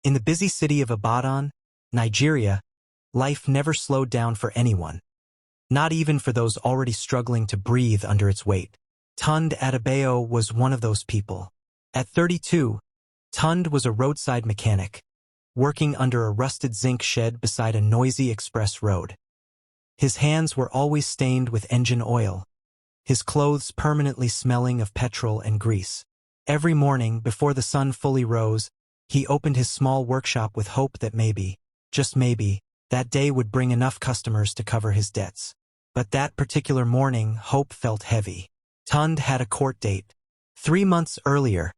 In the busy city of Ibadan, Nigeria, life never slowed down for anyone, not even for those already struggling to breathe under its weight. Tunde Adebayo was one of those people. At 32, Tunde was a roadside mechanic, working under a rusted zinc shed beside a noisy express road. His hands were always stained with engine oil, his clothes permanently smelling of petrol and grease. Every morning, before the sun fully rose, he opened his small workshop with hope that maybe, just maybe, that day would bring enough customers to cover his debts. But that particular morning, hope felt heavy. Tunde had a court date. 3 months earlier,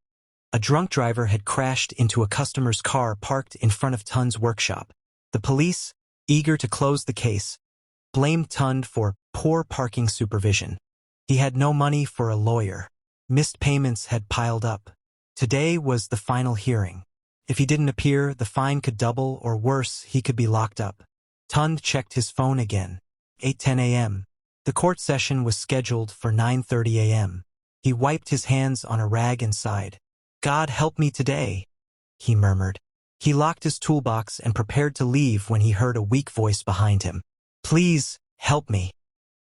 a drunk driver had crashed into a customer's car parked in front of Tunde's workshop. The police, eager to close the case, blamed Tunde for poor parking supervision. He had no money for a lawyer. Missed payments had piled up. Today was the final hearing. If he didn't appear, the fine could double, or worse, he could be locked up. Tunde checked his phone again. 8:10 a.m. The court session was scheduled for 9:30 a.m. He wiped his hands on a rag and sighed. "God help me today," he murmured. He locked his toolbox and prepared to leave when he heard a weak voice behind him. "Please, help me."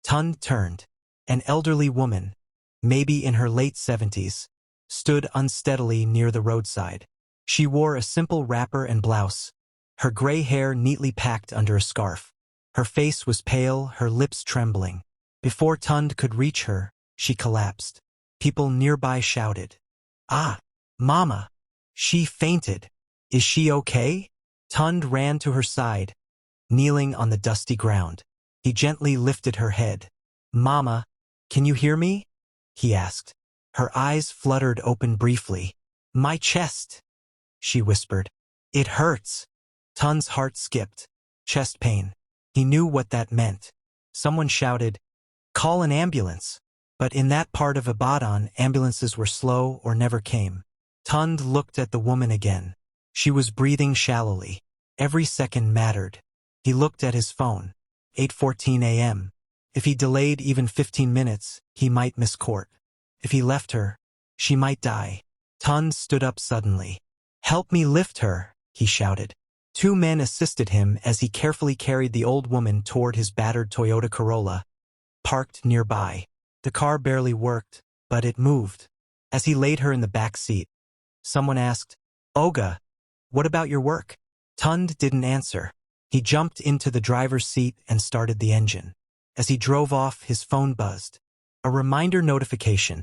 Tunde turned. An elderly woman, maybe in her late 70s, stood unsteadily near the roadside. She wore a simple wrapper and blouse, her gray hair neatly packed under a scarf. Her face was pale, her lips trembling. Before Tunde could reach her, she collapsed. People nearby shouted, "Ah, Mama! She fainted. Is she okay?" Tunde ran to her side, kneeling on the dusty ground. He gently lifted her head. "Mama, can you hear me?" he asked. Her eyes fluttered open briefly. "My chest," she whispered. "It hurts." Tunde's heart skipped. Chest pain. He knew what that meant. Someone shouted, "Call an ambulance." But in that part of Ibadan, ambulances were slow or never came. Tunde looked at the woman again. She was breathing shallowly. Every second mattered. He looked at his phone. 8:14 a.m. If he delayed even 15 minutes, he might miss court. If he left her, she might die. Tunde stood up suddenly. "Help me lift her," he shouted. 2 men assisted him as he carefully carried the old woman toward his battered Toyota Corolla, parked nearby. The car barely worked, but it moved. As he laid her in the back seat, someone asked, "Oga, what about your work?" Tunde didn't answer. He jumped into the driver's seat and started the engine. As he drove off, his phone buzzed. A reminder notification.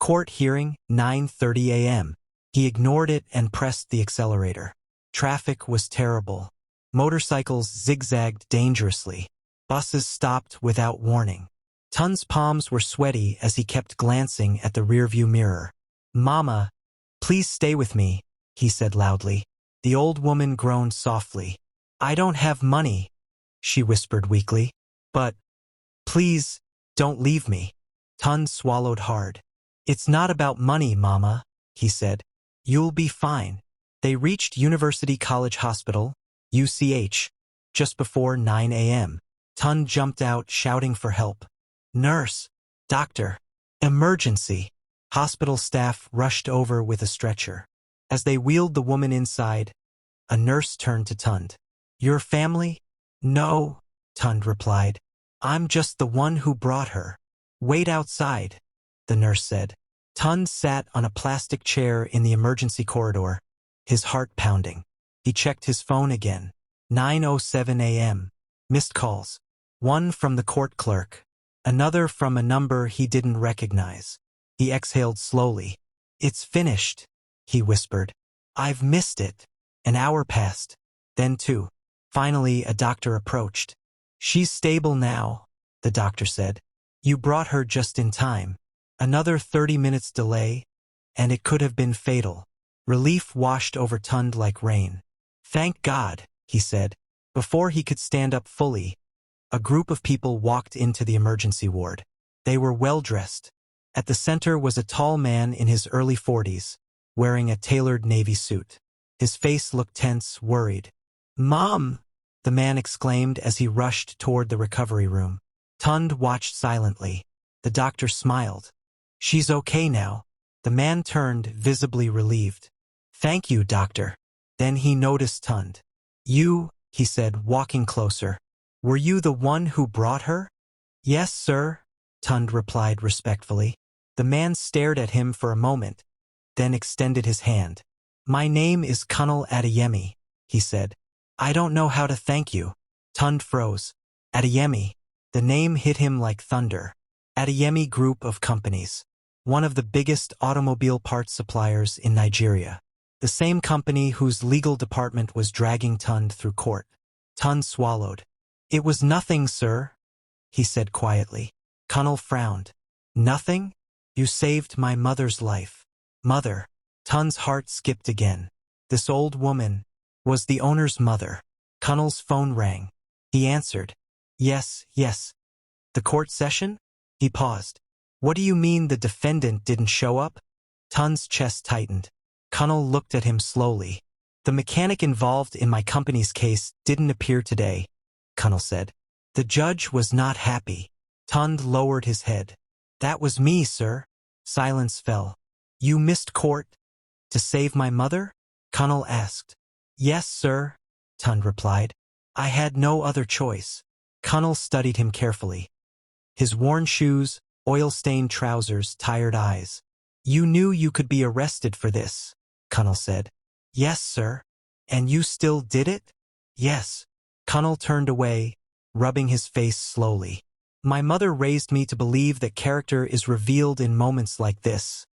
Court hearing, 9:30 a.m. He ignored it and pressed the accelerator. Traffic was terrible. Motorcycles zigzagged dangerously. Buses stopped without warning. Tunde's palms were sweaty as he kept glancing at the rearview mirror. "Mama, please stay with me," he said loudly. The old woman groaned softly. "I don't have money," she whispered weakly. "But, please, don't leave me." Tunde swallowed hard. "It's not about money, Mama," he said. "You'll be fine." They reached University College Hospital, UCH, just before 9 a.m. Tunde jumped out, shouting for help. "Nurse! Doctor! Emergency!" Hospital staff rushed over with a stretcher. As they wheeled the woman inside, a nurse turned to Tunde. "Your family?" "No," Tunde replied. "I'm just the one who brought her." "Wait outside," the nurse said. Tunde sat on a plastic chair in the emergency corridor, his heart pounding. He checked his phone again. 9:07 a.m. Missed calls. One from the court clerk. Another from a number he didn't recognize. He exhaled slowly. "It's finished," he whispered. "I've missed it." An hour passed. Then 2. Finally, a doctor approached. "She's stable now," the doctor said. "You brought her just in time." Another 30 minutes delay, and it could have been fatal. Relief washed over Tunde like rain. "Thank God," he said. Before he could stand up fully, a group of people walked into the emergency ward. They were well-dressed. At the center was a tall man in his early 40s, wearing a tailored navy suit. His face looked tense, worried. "Mom!" the man exclaimed as he rushed toward the recovery room. Tunde watched silently. The doctor smiled. "She's okay now." The man turned, visibly relieved. "Thank you, doctor." Then he noticed Tund. You, he said, walking closer. Were you the one who brought her? Yes, sir, Tund replied respectfully. The man stared at him for a moment, then extended his hand. My name is Colonel Adeyemi, he said. I don't know how to thank you. Tund froze. Adeyemi. The name hit him like thunder. Adeyemi Group of Companies. One of the biggest automobile parts suppliers in Nigeria. The same company whose legal department was dragging Tund through court. Tund swallowed. It was nothing, sir, he said quietly. Colonel frowned. Nothing? You saved my mother's life. Mother. Tund's heart skipped again. This old woman was the owner's mother. Colonel's phone rang. He answered. Yes, yes. The court session? He paused. What do you mean the defendant didn't show up? Tund's chest tightened. Colonel looked at him slowly. The mechanic involved in my company's case didn't appear today, Colonel said. The judge was not happy. Tund lowered his head. That was me, sir. Silence fell. You missed court? To save my mother? Colonel asked. Yes, sir, Tund replied. I had no other choice. Colonel studied him carefully. His worn shoes, oil-stained trousers, tired eyes. You knew you could be arrested for this, Colonel said. Yes, sir. And you still did it? Yes. Colonel turned away, rubbing his face slowly. My mother raised me to believe that character is revealed in moments like this,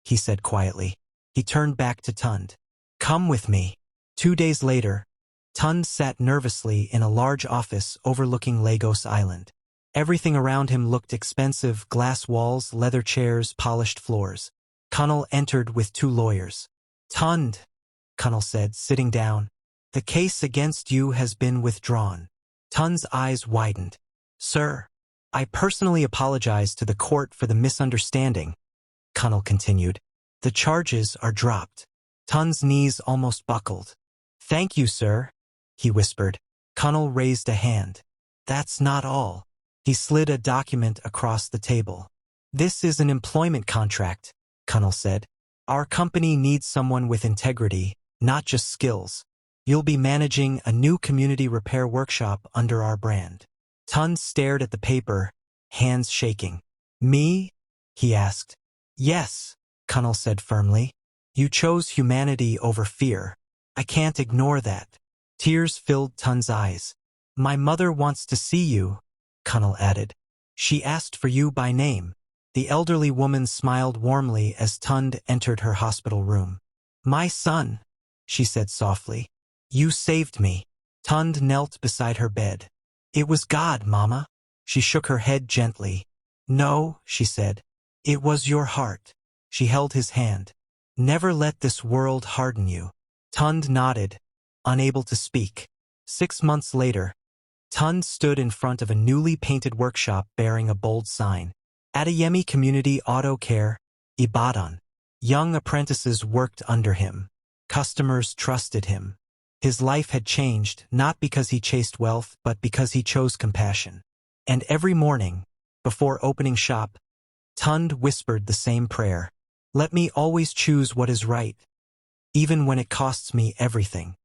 he said quietly. He turned back to Tund. Come with me. 2 days later, Tund sat nervously in a large office overlooking Lagos Island. Everything around him looked expensive: glass walls, leather chairs, polished floors. Colonel entered with 2 lawyers. Tund, Colonel said, sitting down. The case against you has been withdrawn. Tund's eyes widened. Sir, I personally apologize to the court for the misunderstanding, Colonel continued. The charges are dropped. Tund's knees almost buckled. Thank you, sir, he whispered. Colonel raised a hand. That's not all. He slid a document across the table. This is an employment contract, Colonel said. Our company needs someone with integrity, not just skills. You'll be managing a new community repair workshop under our brand. Tund stared at the paper, hands shaking. Me? He asked. Yes, Colonel said firmly. You chose humanity over fear. I can't ignore that. Tears filled Tund's eyes. My mother wants to see you, Colonel added. She asked for you by name. The elderly woman smiled warmly as Tund entered her hospital room. My son, she said softly. You saved me. Tund knelt beside her bed. It was God, Mama. She shook her head gently. No, she said. It was your heart. She held his hand. Never let this world harden you. Tund nodded, unable to speak. 6 months later, Tund stood in front of a newly painted workshop bearing a bold sign. Adeyemi Community Auto Care, Ibadan. Young apprentices worked under him. Customers trusted him. His life had changed, not because he chased wealth, but because he chose compassion. And every morning, before opening shop, Tund whispered the same prayer. Let me always choose what is right, even when it costs me everything.